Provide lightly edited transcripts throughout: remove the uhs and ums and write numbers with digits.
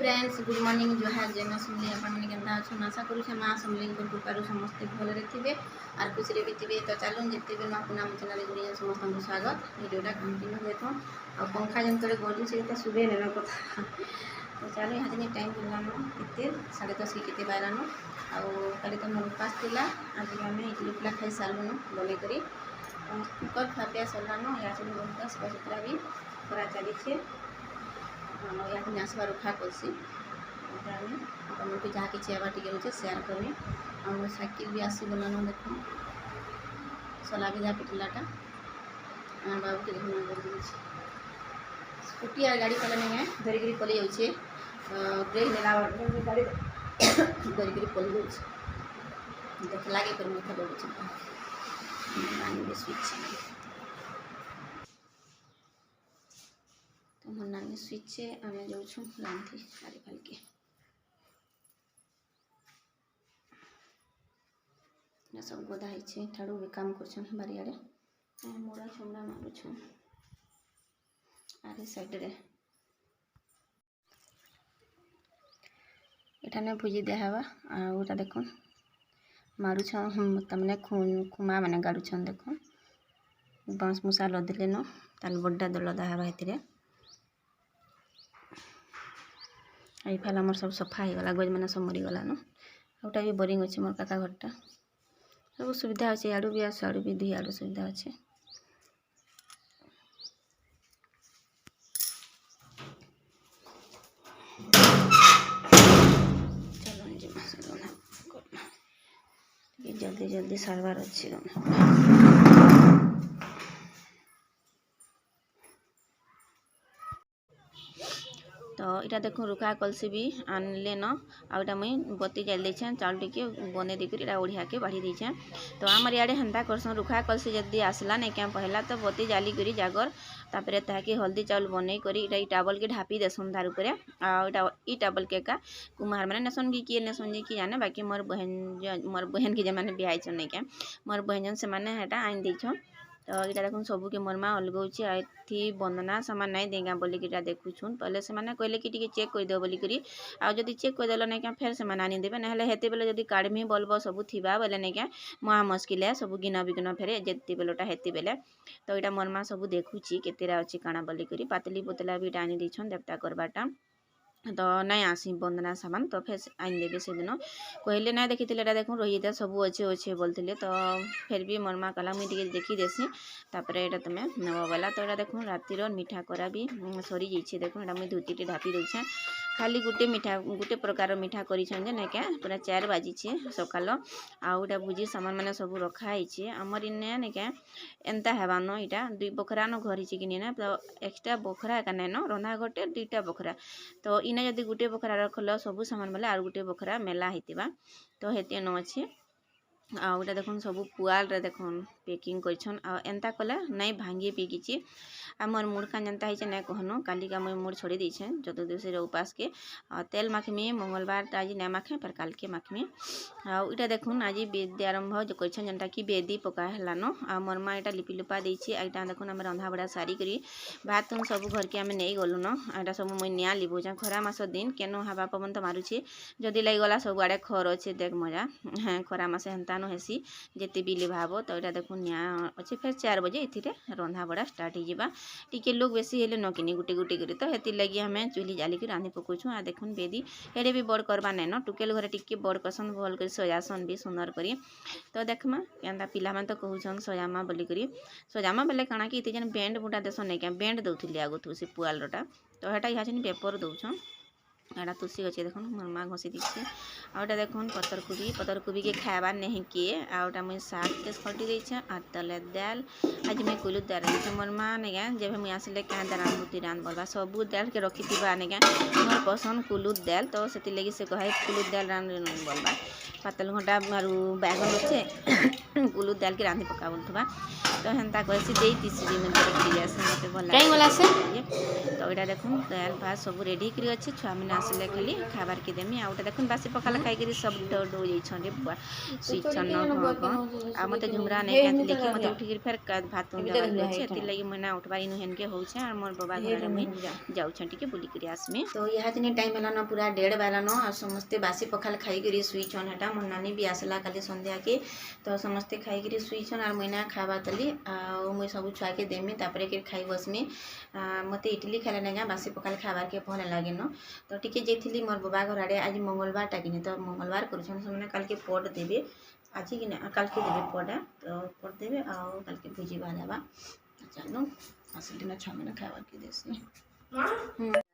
Friends good morning जोहार जय माँ समली आपने केन्ता अच्छे आशा करूँ माँ समली कृपारू समस्ते भलरे थे और खुशी भी थे। तो चलूँ जिते भी माँ पुना चैनल गुड़िया समस्त स्वागत भिडियोटा कंटिन्यू देखो और पंखा जंतर गलू से शुभे नेन कथा। तो चलो यहाँ दिन टाइम मिलानो केते 10:30 के बारानो आउ तो मोर उपास थी आज आम इडली पिला खाई सारूँ बन कर कुकर खापिया सरलानो या सब बहुत सफा सुतरा भी करा चली या आसवा रखा करसी तुमको जहाँ कि आवा टे रोचे सेयार करमी और साइकिल भी आसी गलानो देख सला भी जहाँ पिटलाटा बाबू के देखना स्कूटी और गाड़ी पला नहीं धरिकी पलि जाऊे ब्रेक नेला गाड़ी धरिकी पलि जाऊे देख लगे कर मुख दौड़ स्विच तो मोर नानी स्विच आम जाऊँ रांधि सारी फाल के सब गदा है ठाड़ू भी काम कर बारियाड़े मोड़ा छुंडा मारुछु आरे साइड रे एठाने भुजी देहावा आउटा देखो मारुछ तमने खुमा माने गाड़ुछन देखो बांस मुसा लदिले न ताल बड्डा दल देहावा हेतिरे आई फाल आमर सब सफा हो गला गज मैंने सब मरीगला न आउटा भी बोरिंग अच्छे मोर काका घरटा सब सुविधा अच्छे आड़ू भी आस आड़ू भी दुई आड़ू सुविधा अच्छे। चलो जल्दी जल्दी सारबार अच्छी तो इटा देखो रुखा कलसी भी आनले न आउटा मुई बत्ती जाल देछे चाउल टिके बने देकर इटा ओढ़िया के बाढ़ी देछे। तो आमर इयाडे हेन्ता करसन रुखा कलसी जल्दी आसला नहीं क्या पहला तो बत्ती जाली करी जागर तापर ताकि हल्दी चाउल बनै करी इटा टावल के ढापी देसन तार ऊपर आ ई टावल के का कुम्हार मैंने नेसन की किए नेसन जी कि जाने बाकी मोर बहन के जमाने बिहाई छन नहीं क्या मोर बहन से माने हेटा आइन देछन। तो इटा देखो सबू के मोर माँ अलगाऊँच आथी बंदना सामान नहीं देगा बोलिक देखुन पहले से मैंने कहले कि चेक कर दो बोलिक आदि चेक करदेल नहीं क्या फेर से आनी देवे ना हेते बेले जब काढ़मी बल्ब सब थिबा बोले नहीं क्या महा मुस्किल है सब गिन बिगिन फेरे जिते बेलटा हेती बेले। तो यहाँ मोर माँ सब देखुची केतेरा अच्छी काଣା बोलिक पातली पोतला भी आनी देछन देवता करवाटा तो नहीं आसी बंदना सामान तो फिर आइन देवे से दिन कहले ना देखी देखो रही था सब अच्छे अच्छे बोलते तो फिर भी मोर माँ कहला मुझे देखी देसी तापर यहाँ तुम्हें नब वाला। तो यहाँ देखो रातिर मीठा करा भी सरी जाइए देखो यहाँ मुझे धुती ढापी दूचे खाली गोटे प्रकार मीठा करें ना क्या पूरा 4 बाजी सकाल आउटा भुजी सामान मैंने सब रखाई आमर इन्ने ना क्या एंता हेबान यहाँ 2 बखरा न घर कि ना तो एक्सट्रा बखरा का नाइन रंधा घटे 2टा बखरा तो इने जदि गोटे बखरा रखल सब सामान बेले आर गोटे बखरा मेला होता तो हेते न अच्छे आउटा देखो सब पुआल रे देखो पैकिंग करछन एंता कले नहीं भांगी पीकी आमर मुड़ का जनता है ना कहनो काली का मुड़ छोड़ी देछे चतुर्दशी उपास के तेल माखमी मंगलवार आज नहीं माखे पर काल के माखमी आटा देखो आज वेदी आरंभ जो करछन जनता कि वेदी पका हेलान मोर माँ यहाँ लिपि लुपा देछि यहाँ देखो आम रंधा बड़ा सारी करी भात तुम सब घर के आम नहीं गलु न यहाँ सब मुझे निआ लिभुचा खरा मास दिन केनो हवा पवन तो मारुछि जदि लगिगला सब आड़े खर अच्छे देख मजा हाँ खरा मास हेन्ता हेसी जिते भी लिभाव। तो यहाँ देखो निआ अच्छे फिर 4 बजे इथिरे रंधा बड़ा स्टार्ट होगा टिके लोग बेसी हेले न किनी गुटे गुटे करी तो हेती लगी हमें चूल्ही जाली कर रांधि पकाउछुँ आ देखुन बेदी हेडे भी बड़ करवा नहीं न टुकेल घर टिके बड़ करसन भल कर सजासन भी सुंदर करी। तो देखमा केन्ता पिला तो कहूछन सजामा बोलिक सजामा बेले काଣା कि इते जन बेंड बुटा देसन नहीं क्या बेंड दौले आगुथु से पुआलटा तो हेटा यहाँ पेपर दौछन एटा तुलसी गचे देखो मोर माँ घसी दीछे आउटा देखो पतर कोबी के खावा नहीं किए आउटा मुझे साग के खटी देछे आ तले दाल आज मैं कुलु दाल रही मोर माँ नहीं क्या जब मुझे आसले क्या दाल बुती रान बोलबा सबू दाल के रखी थी नहीं क्या मोर पसंद कुलुद दाल तो से लगी से कहे कुलुद दाल रान बोलबा पातल घंटा मारू बैगन अच्छे कुलुद दाल के रांधि पका बोलुवा। तो तो हेन्ता करसी दे तीसरी में देखी जासे मते भल कहीं वाला से तो इटा देखुन दाल भात सब रेडी करी अच्छे छुआ मैंने आसले खाली खाबार के देमी आउटा देखुन बासी पखाला खाई करी सब डो जाइछन रे बुआ सुइछन आ मते झुमरा नै के लेखि मते उठी फेर भात देबार के अछि एति लागि मना उठबा इनु हेन के होउछे आ मोर बाबा घर में जाउछन टिके बुली करी आसमी तो यहा दिने टाइम होला न पूरा 1:30 बाला न आ समस्ते बासी पखाला खाई करी सुइछन हटा मोर नानी भी आसला काली संध्या के तो समस्ते खाई करी सुइछन आर मैना खाबा तली आ मुई सब छुआ के देमी तापरे के खाई बसमी मते इडली खाले ना बासी पखाल खाबार के भल लागे न तो टिके जेथिली मोर बाबा घर आड़े आज मंगलवार टा किने तो मंगलवार करूछन से काल के पट देबे आज कि काल के देबे पटा तो पट देबे आ काल के भुजी बालाबा चलो असली ना छा मैंने खाबार के देसी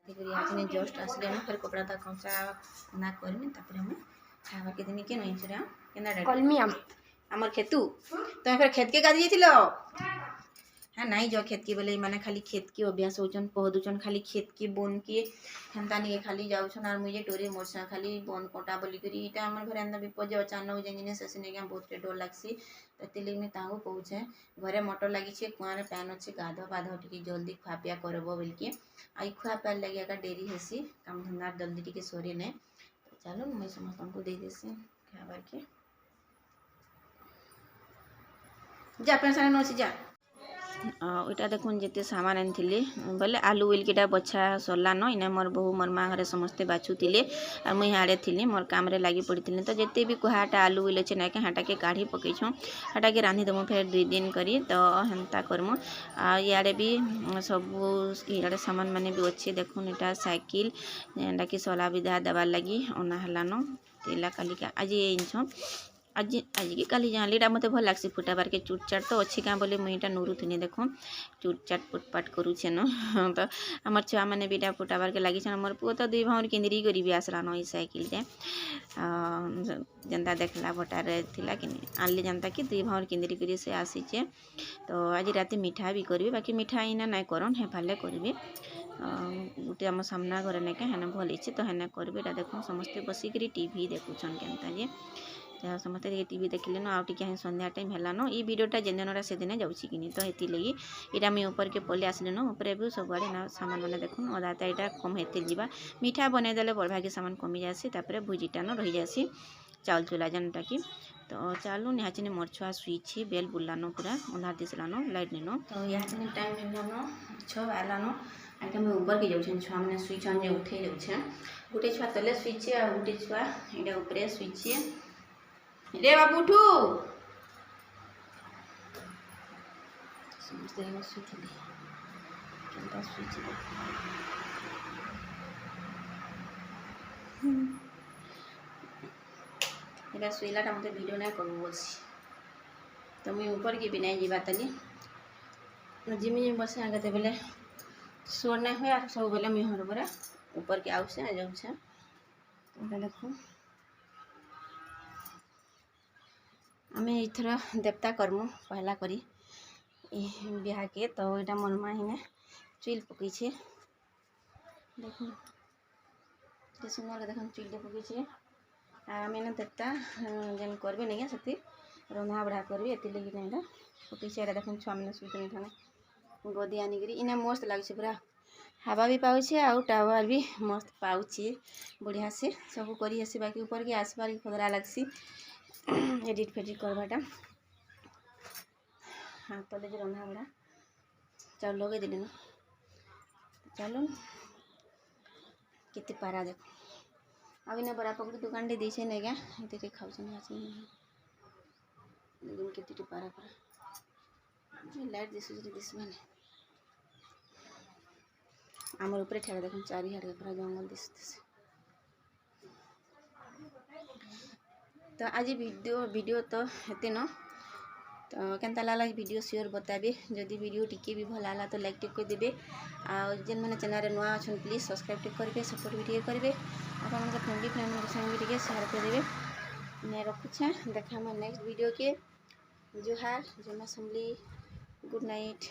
देखिए आज ने जस्ट असले ना फिर कपड़ा ता कंचा ना करमी तापरे हम खाबार के देनी के नहीं छरा केना कलमी हमर खेतु तो फिर खेत के गादी जेथिलो हाँ नहीं जो खेत के बोले माने खाली खेत के अभ्यास होचन पहदुचन खाली खेत के बोन के हेन्ता नहीं खाली जाउछन और मुझे टोरे मोरसा खाली बोन कोटा बोली करी इटा हमर घर अंदर विपद अचानक जेंजिने ससने के बहुत के डर लागसी ततिले में ताऊ कहूछे घरे मोटर लागी छे कुआं रे पानी अछि गाधो बाधो टिके जल्दी खापिया करबो बोल के आई खुआ पाल लगे का देरी हेसी काम धंधा जल्दी टिके सोरे ने तो चलो मैं समस्त को दे देसी खाबार के जा अपन सारे नोसी जा इटा देखुन जिते सामान आनी बोले आलू उल केटा बछा सरला न इना मोर बहु मोर माँ घरे समस्ते बाछुले और मुई हाड़े थी मोर काम रे लगी पड़ी तो जिते भी कुहाटा आलू उल अच्छे ना हाटा के काढ़ी पकईछूँ हाटा के रांधि देमु फिर 2 दिन करी तो हेन्ता करमु इे भी सब इे सामान माने भी अच्छे देखुन इटा साइकिल जेनटा कि सला विदा देवार लगी अना हलान तेला कालिका आज ये आज के काली जानली मत भल लग्सी फुटाबार के चुटचाट तो अच्छी क्या बोले मुईटा नुरु थी देखो चुटचाट पुटपाट करुचे न तो आम छुआ मैंने भी फुटाबार के लगी मोर पुओ तो 2 भावर किंदरी करी भी आसलान ई साइकिल जनता देखला भटार थिला कि आनली जनता कि 2 भावर किंदरी करी से आसीचे तो आज राति मिठा भी करी बाकी मिठा इना ना करन हे फाले करी गोटे आम सामना घर ना के हेने भल तो हेने करी देखो समस्ते बसिक टीवी देखुन केनता जे समस्त टीवी देखिले न आउ टिके संध्या टाइम हेलान ई वीडियोटा जेन जनरा से दिन जाउची कि तो हेती लगी इटा मैं ऊपर के पले आसले न ऊपर भी सब आड़े ना सामान मैंने देखुन अदाता यहाँ कम हेती जीवा मीठा बनै देले बड़ भागे सामान कमी जासी तापर भुजीटा न रही जासी चाउल चूला जनटा कि तो चालू यहाँ मोर छुआ सुईछी बेल बुलान पूरा अंधार दिसलान लाइट नेनो तो यहाँ टाइम हेलान 6 बाजलान आगे मैं ऊपर के जाऊँ छुआ मैंने सुईछन जे उठे जाऊँ गोटे छुआ तले सुईछे आ गोटे छुआ यहाँ ऊपर सुईछे रे बाबू उठू समस्ते सुईथिले केनता सुईछि एला सुईलाटा मते वीडियो ना करबो बोलसी तो मुई ऊपर के बिना जीवा तली जिमी बसे आगते बेले सोर ना होय आ सब बेले मुई हर बरा ऊपर के आउ से जाऊ छे तो देखो आमे इथर देवता करमु पहला करी बिहा के तो यहाँ मोर माँ हिने चुल पकईछे देखो सुंदर देख चुल पकईछे आमे ना देवता जेन करबे नहीं से रंधा बढ़ा करबे एति लगी ना पकईछे देख छुआ मैंने सुतनी थाने गदी आनिकी इना मस्त लगे पूरा हवा भी पाऊे आउ टावर भी मस्त पाऊे बढ़िया से सब करी आसी बाकी ऊपर के आसबार खतरा लगसी एडिट फेडिट करवाटा हाँ तले जो रंधा बड़ा चाउल लगे दिले न चलो केते पारा देखो अभी ना बड़ा पकड़ी दुकान टे दीछे नहीं क्या ये खाऊन लेकिन केते पारा पारा लाइट दिस मैंने आमर ऊपर ठेला देखो चारिहाड़ पूरा जंगल दिस तो आज वीडियो तो हेते न तो केनता लाला वीडियो शेयर बताबे जदि वीडियो टिके भी भल आला तो लाइक टिक कर देबे आ जेन माने चैनल रे नुआ अछन प्लीज सब्सक्राइब टिक करबे सपोर्ट भी टिके करबे आपन के फैमिली संग भी टिके शेयर कर देबे मैं रखुछे देखा हम नेक्स्ट वीडियो के जोहार जमा समली गुड नाइट।